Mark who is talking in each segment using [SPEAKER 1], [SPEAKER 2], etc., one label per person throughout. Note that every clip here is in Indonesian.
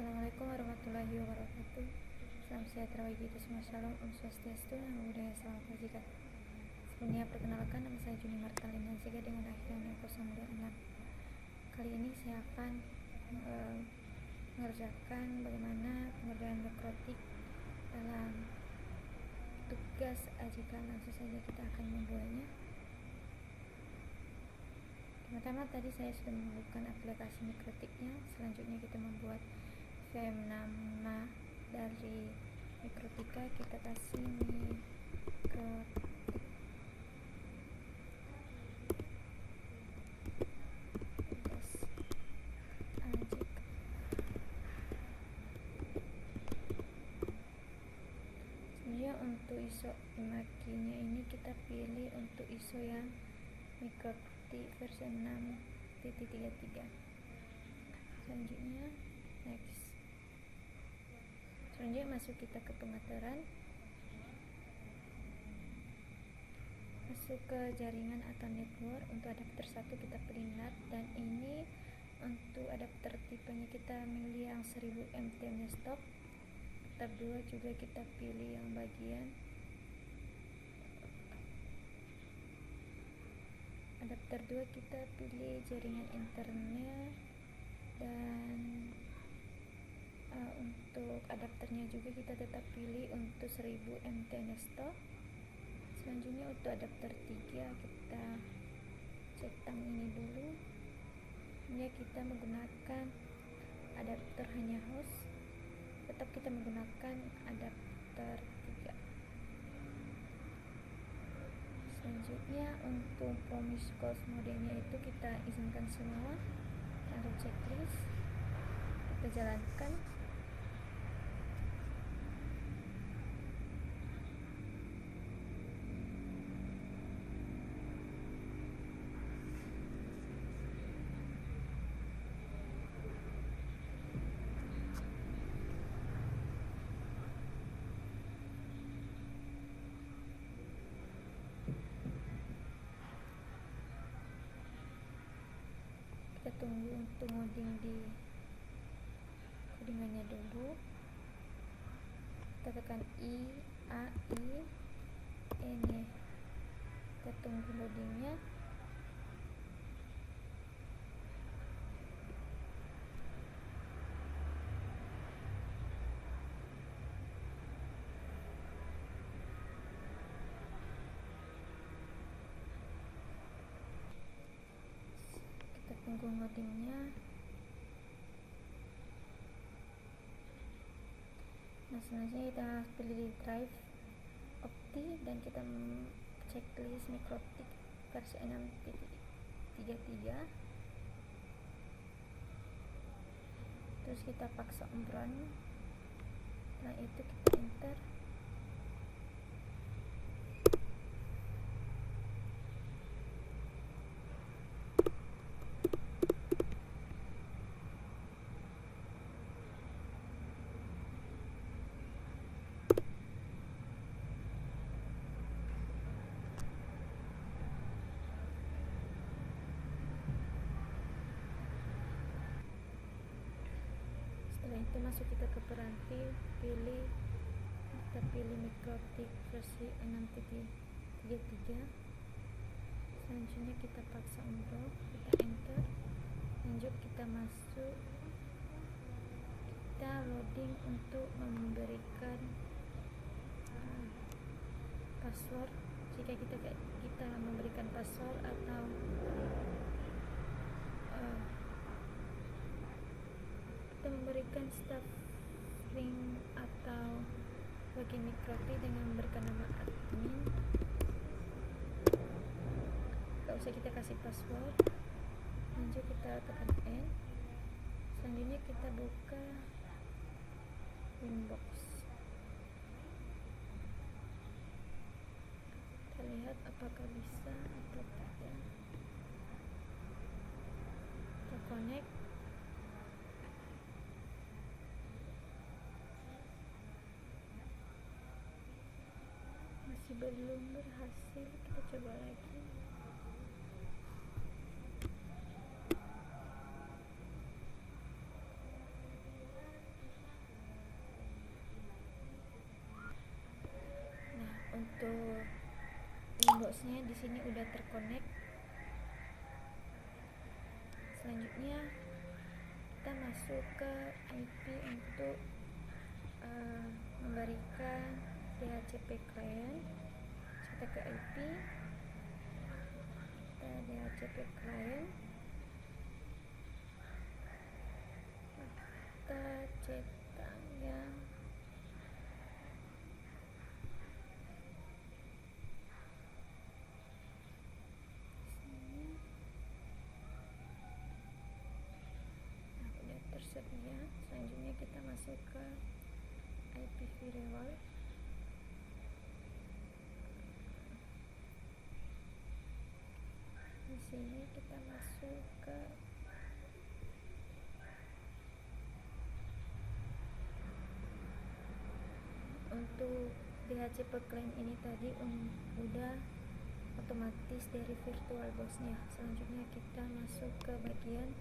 [SPEAKER 1] Assalamualaikum warahmatullahi wabarakatuh. Salam sejahtera bagi kita semua. Shalom, Om Swastiastu, Namo Buddhaya, Salam Kebajikan. Sebelumnya perkenalkan, nama saya Juni Martalina Siga dengan akhir yang 026. Kali ini saya akan mengerjakan bagaimana pengerjaan nekrotik dalam tugas ajikan. Langsung saja kita akan membuatnya. Pertama tadi saya sudah membuka aplikasi mikrotiknya. Selanjutnya kita membuat nama dari mikrotika. Kita kasih mikrotik ajik. Sebenarnya untuk ISO imaginya ini kita pilih untuk ISO yang mikrotik versi 6.33. Selanjutnya next. Selanjutnya masuk kita ke pengaturan, masuk ke jaringan atau network. Untuk adapter 1 kita pilih NAT, dan ini untuk adapter tipenya kita milih yang 1000 mTm desktop. Tab 2 juga kita pilih yang bagian adapter 2 kita pilih jaringan internet, dan untuk adapternya juga kita tetap pilih untuk 1000 mTm desktop. Selanjutnya untuk adapter 3 kita centang ini dulu. Ini kita menggunakan adapter hanya host, tetap kita menggunakan adapter 3. Selanjutnya untuk promiscuous modenya itu kita izinkan semua, ada checklist, kita jalankan. Kita tunggu untuk ngoding di codingannya dulu. Kita tekan I, A, I, N, Y. Kita tunggu loadingnya. Kita tunggu loadingnya. Nah, selanjutnya kita pilih drive opti, dan kita checklist mikrotik versi 6.33. Terus kita paksa run. Setelah itu kita enter. Setelah itu masuk kita ke peranti, kita pilih mikrotik versi 6.33. Selanjutnya kita paksa unlock, kita enter. Lanjut kita masuk, kita loading untuk memberikan password. Jika kita memberikan password atau kita memberikan string atau bagi mikrotik dengan memberikan nama admin, gak usah kita kasih password. Lanjut kita tekan N. Selanjutnya kita buka Winbox. Kita lihat apakah bisa atau tidak. Kita connect. Masih belum berhasil, kita coba lagi. bosnya di sini udah terkonek. Selanjutnya kita masuk ke IP untuk memberikan DHCP client. Kita ke IP, kita DHCP client, kita cetak yang udah tersedia. Selanjutnya kita masuk ke IP firewall. Di sini kita masuk ke untuk DHCP client ini tadi udah otomatis dari virtual bosnya. Selanjutnya kita masuk ke bagian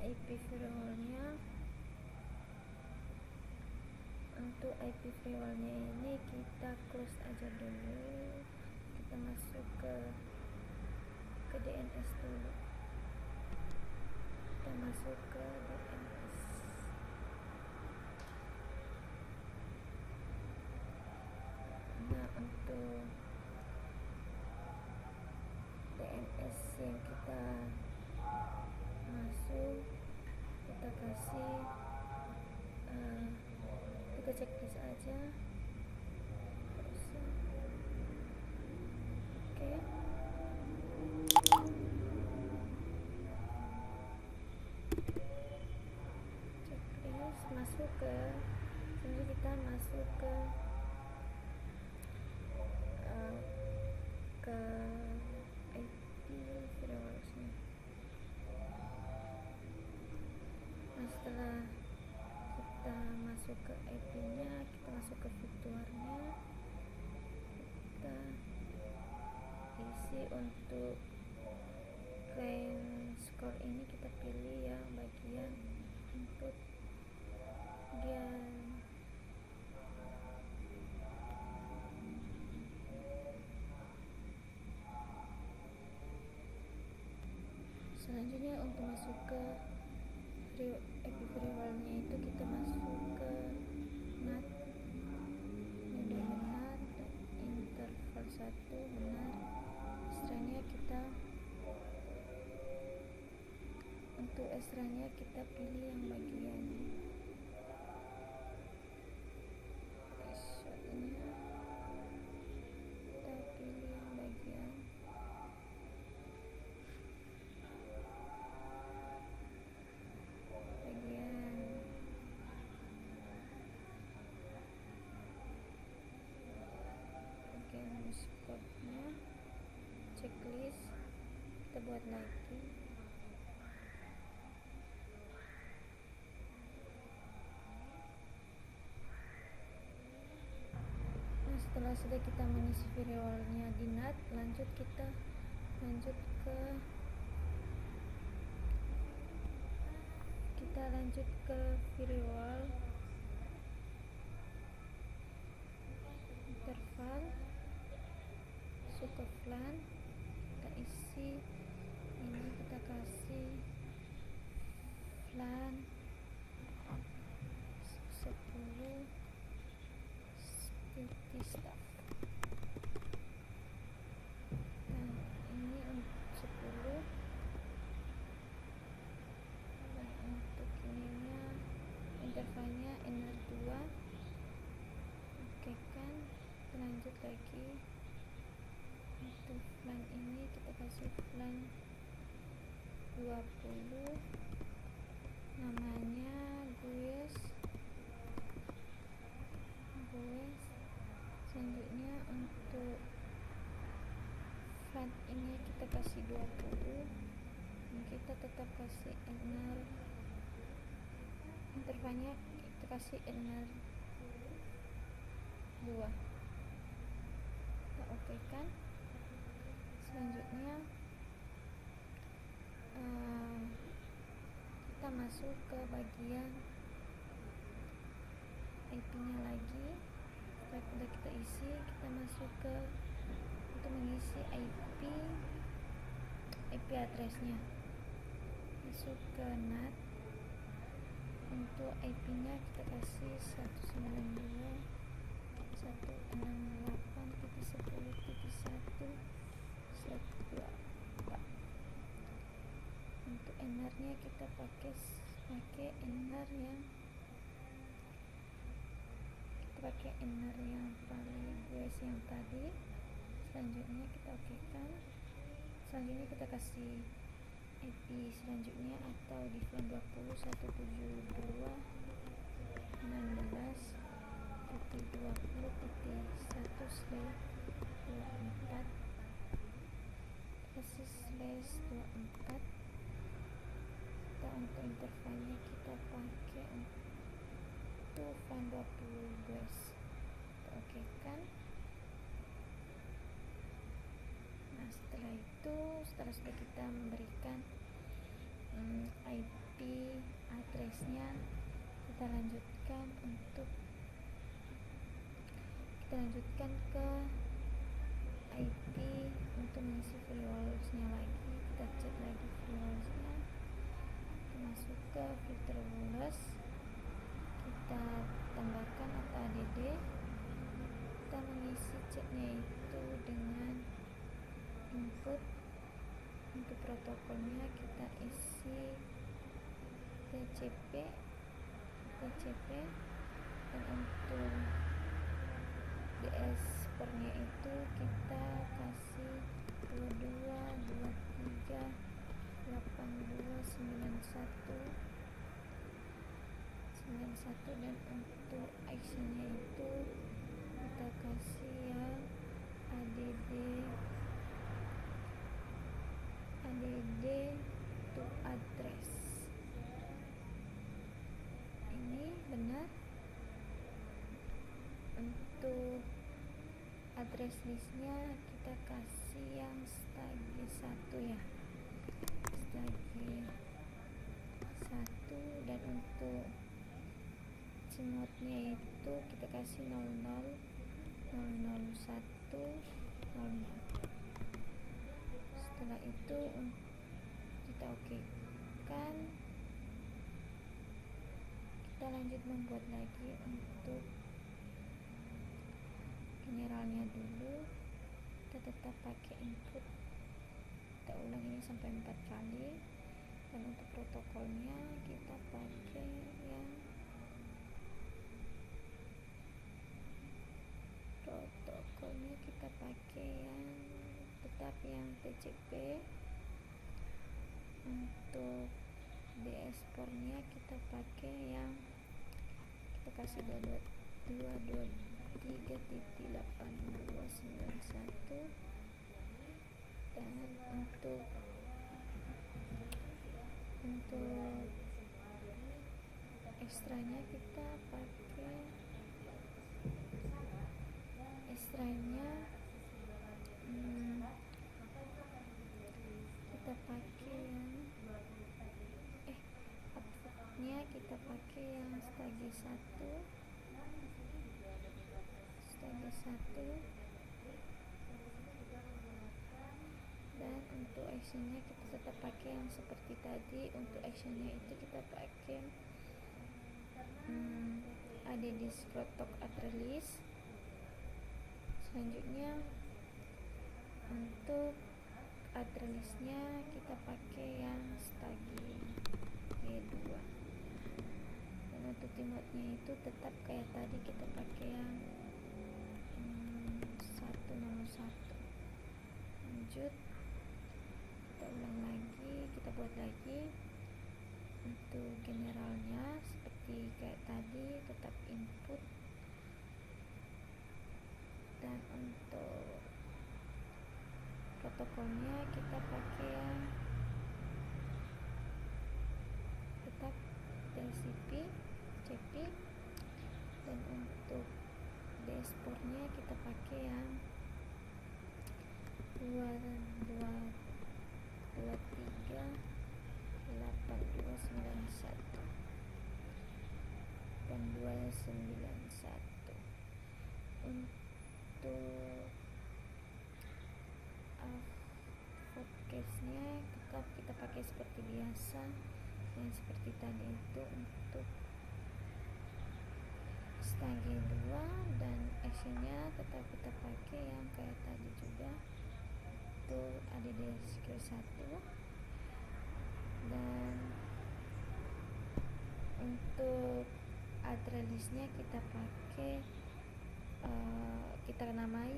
[SPEAKER 1] IP firewallnya. Untuk IP firewallnya ini kita close aja dulu. Kita masuk ke DNS dulu. Kita masuk ke DNS. Nah, untuk DNS yang kita masuk, kita kasih kita checklist aja. Oke. Checklist masuk ke sini, kita masuk ke IP firewallnya. Nah, setelah kita masuk ke IP-nya, kita masuk ke fiturnya, kita isi untuk client score ini, kita pilih yang bagian input dia. Selanjutnya untuk masuk ke IP firewallnya itu kita masuk ke NAT. Ini udah benar, interval 1 benar. Setelahnya kita untuk extra-nya kita pilih yang bagian password-nya, kita pilih yang bagian scope-nya, checklist kita buat lagi. Nah, setelah sudah kita mengisi firewallnya di NAT, kita lanjut ke firewall interval suka VLAN, kita isi ini, kita kasih VLAN 10 security staff. Nah, ini untuk 10. Dan untuk ininya intervalnya NR2. Oke kan, lanjut lagi. Untuk VLAN ini kita kasih VLAN 20, namanya guys. Selanjutnya untuk VLAN ini kita kasih 20, dan kita tetap kasih NR, intervalnya kita kasih NR2. Kita oke kan. Selanjutnya kita masuk ke bagian IP-nya lagi. udah kita isi, kita masuk ke untuk mengisi IP addressnya, masuk ke NAT. Untuk IP nya kita kasih 192.168.10.1/24. Untuk NR nya kita pakai NR yang paling guys yang tadi. Selanjutnya kita okekan. Selanjutnya kita kasih IP selanjutnya atau di VLAN 20.172.16.20.1/24 kasih /24. Kita untuk intervalnya kita pakai untuk VLAN 20 guys. Kita okekan. Nah setelah sudah kita memberikan IP addressnya, kita lanjutkan ke IP untuk mengisi firewallsnya lagi. Kita cek lagi firewallsnya, kita masuk ke filter walls, kita tambahkan atau add. Kita mengisi ceknya itu dengan input. Untuk protokolnya kita isi TCP, dan untuk DS portnya itu kita kasih 22.23.82.91, dan untuk actionnya itu kita kasih yang add to address. Ini benar. Untuk address listnya kita kasih yang stage 1 ya, stage 1. Dan untuk semutnya itu kita kasih 00 001 00. Setelah itu kita okekan. Kita lanjut membuat lagi untuk generalnya dulu. Kita tetap pakai input, kita ulang ini sampai 4 kali. Dan untuk protokolnya kita pakai yang tetap yang TCP. Untuk DS portnya kita pakai yang kita kasih 223.8291. dan untuk ekstranya kita pakai outputnya kita pakai yang stage 1. Dan untuk actionnya kita tetap pakai yang seperti tadi. Untuk actionnya itu kita pakai ada di protok address list. Selanjutnya untuk address listnya kita pakai yang stage 2. Dan untuk timotnya itu tetap kayak tadi, kita pakai yang 101. Lanjut, kita ulang lagi, kita buat lagi. Untuk generalnya seperti kayak tadi, tetap input. Dan untuk protokolnya kita pakai yang tetap TCP. Dan untuk dashboardnya kita pakai yang 223.8291. pakai seperti biasa yang seperti tadi itu untuk stage 2, dan actionnya tetap kita pakai yang kayak tadi juga, itu ADD skill 1. Dan untuk art release-nya kita pakai kita namai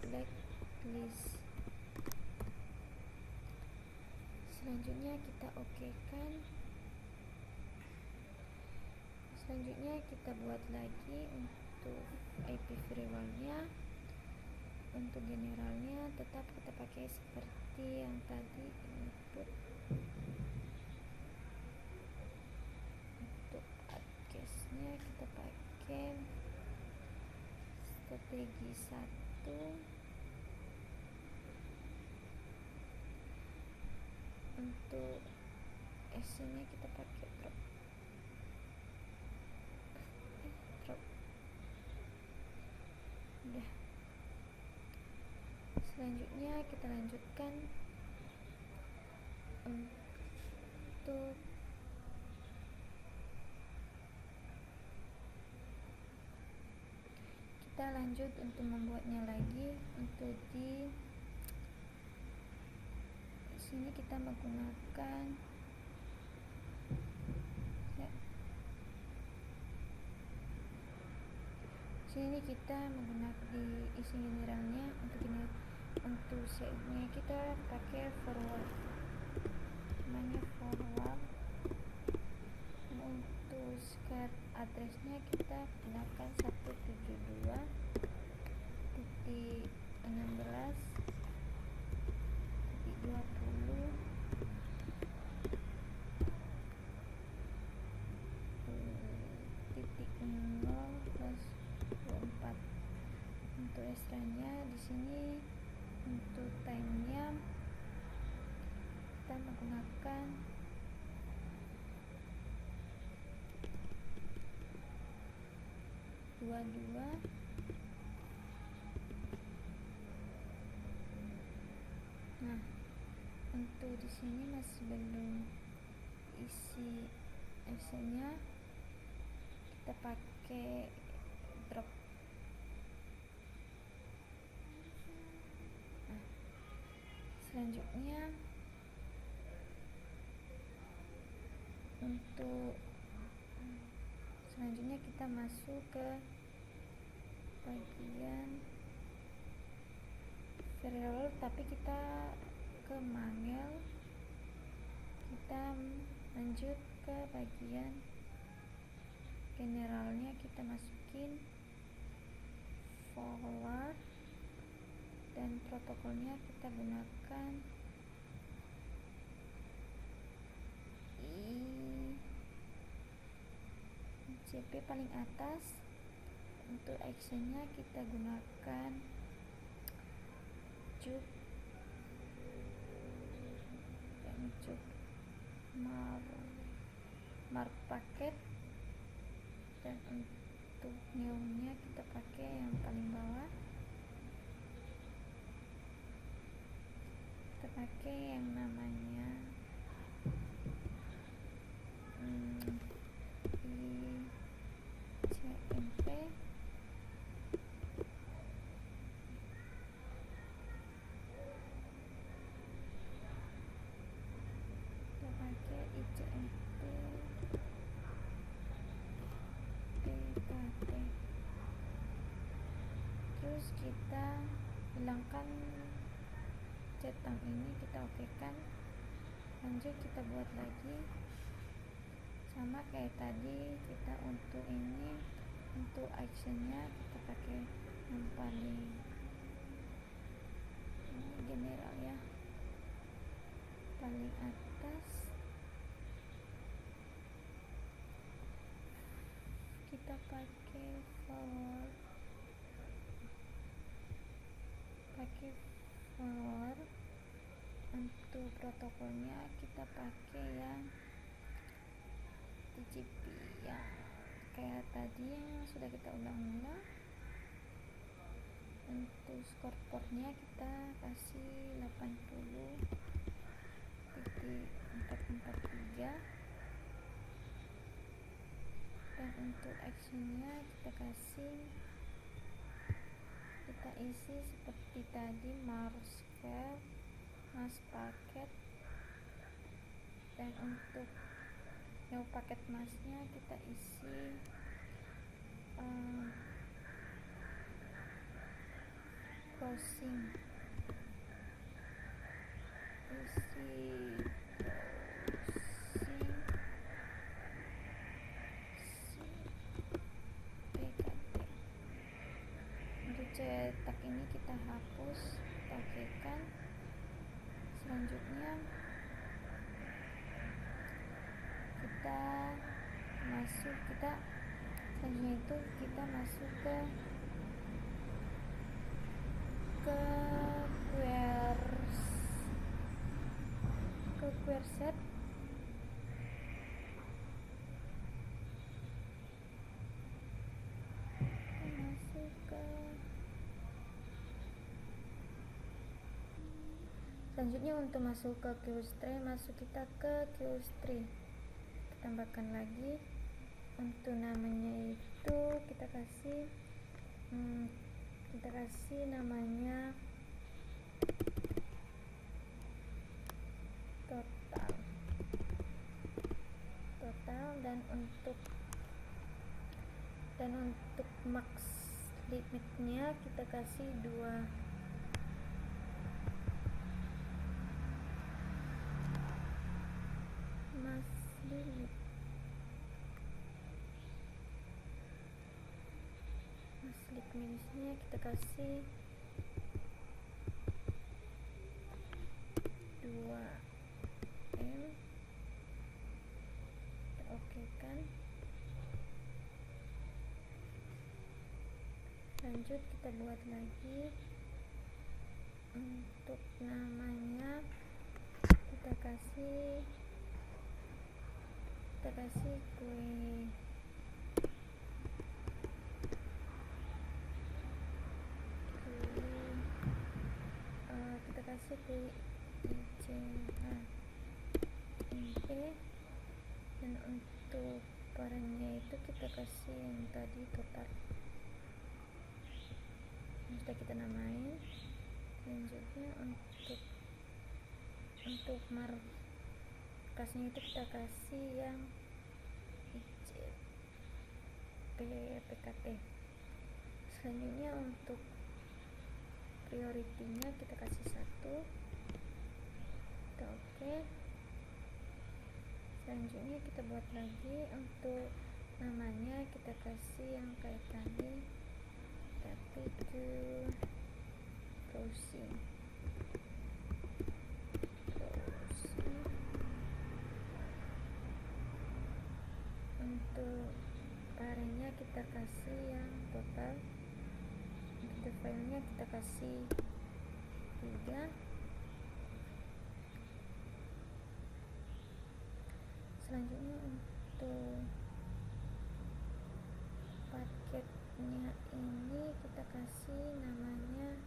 [SPEAKER 1] blacklist. Selanjutnya kita okekan. Selanjutnya kita buat lagi untuk IP firewall-nya. Untuk generalnya tetap kita pakai seperti yang tadi, input. Untuk adcast-nya kita pakai strategi 1. Untuk actionnya kita pakai drop. Udah. Selanjutnya kita lanjutkan untuk kita lanjut untuk membuatnya lagi. Untuk di sini kita menggunakan sini kita menggunakan di isi generalnya. Untuk setnya kita pakai forward, namanya forward. Untuk script addressnya kita gunakan 172.16.20 0+24. Untuk extra-nya di sini untuk time-nya kita menggunakan 22. Nah, untuk di sini masih belum isi actionnya, kita pakai drop. Nah, selanjutnya kita masuk ke bagian variable, tapi kita ke manual. Kita lanjut ke bagian generalnya, kita masukin forward, dan protokolnya kita gunakan ICP paling atas. Untuk actionnya kita gunakan juk mar paket, dan untuk new-nya kita pakai yang paling bawah. Kita pakai yang namanya ICMP. Kita pakai ICMP PKT. Terus kita hilangkan centang ini, kita okekan. Lanjut kita buat lagi sama kayak tadi. Kita untuk ini, untuk actionnya kita pakai yang paling ini general ya, paling atas. Kita pakai forward, untuk protokolnya kita pakai yang TCP ya, kayak tadi yang sudah kita ulang-ulang. Untuk skor portnya kita kasih 80. dan untuk actionnya kita isi seperti tadi, mouse file, mouse paket, dan untuk new paket mouse-nya kita isi browsing, pkt. Untuk cetak ini kita hapus, kita okekan. Selanjutnya kita masuk ke query set. Selanjutnya untuk masuk ke query, kita ke query, kita tambahkan lagi. Untuk namanya itu kita kasih namanya total, dan untuk max limitnya kita kasih 2. Max limitnya kita kasih 2M. Kita okekan. Lanjut kita buat lagi. Untuk namanya kita kasih kue dan untuk barangnya itu kita kasih yang tadi total, sudah kita namain. Selanjutnya untuk markasnya itu kita kasih yang pkt. Selanjutnya untuk prioritinya kita kasih 1, kita oke. Selanjutnya kita buat lagi. Untuk namanya kita kasih yang kayak tadi, tapi ke browsing. Untuk parenya kita kasih yang total. Untuk filenya kita kasih 3. Selanjutnya untuk paketnya ini kita kasih namanya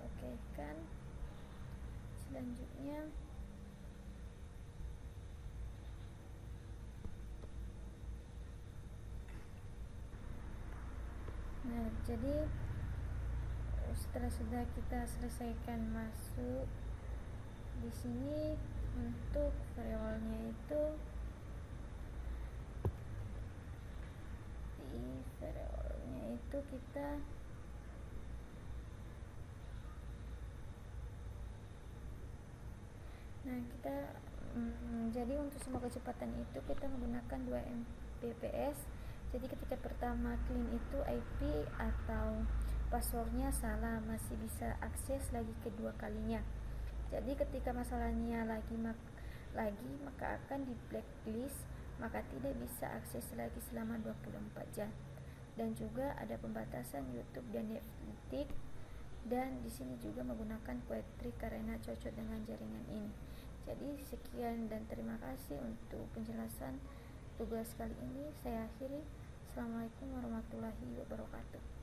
[SPEAKER 1] oke kan. Selanjutnya jadi setelah sudah kita selesaikan masuk di sini, untuk variabelnya itu kita jadi untuk semua kecepatan itu kita menggunakan 2 Mbps. Jadi ketika pertama clean itu IP atau passwordnya salah, masih bisa akses lagi kedua kalinya. Jadi ketika masalahnya lagi maka akan di blacklist, maka tidak bisa akses lagi selama 24 jam. dan juga ada pembatasan YouTube dan Netflix, dan di sini juga menggunakan Poetry karena cocok dengan jaringan ini. Jadi sekian dan terima kasih untuk penjelasan tugas kali ini. Saya akhiri. Assalamualaikum warahmatullahi wabarakatuh.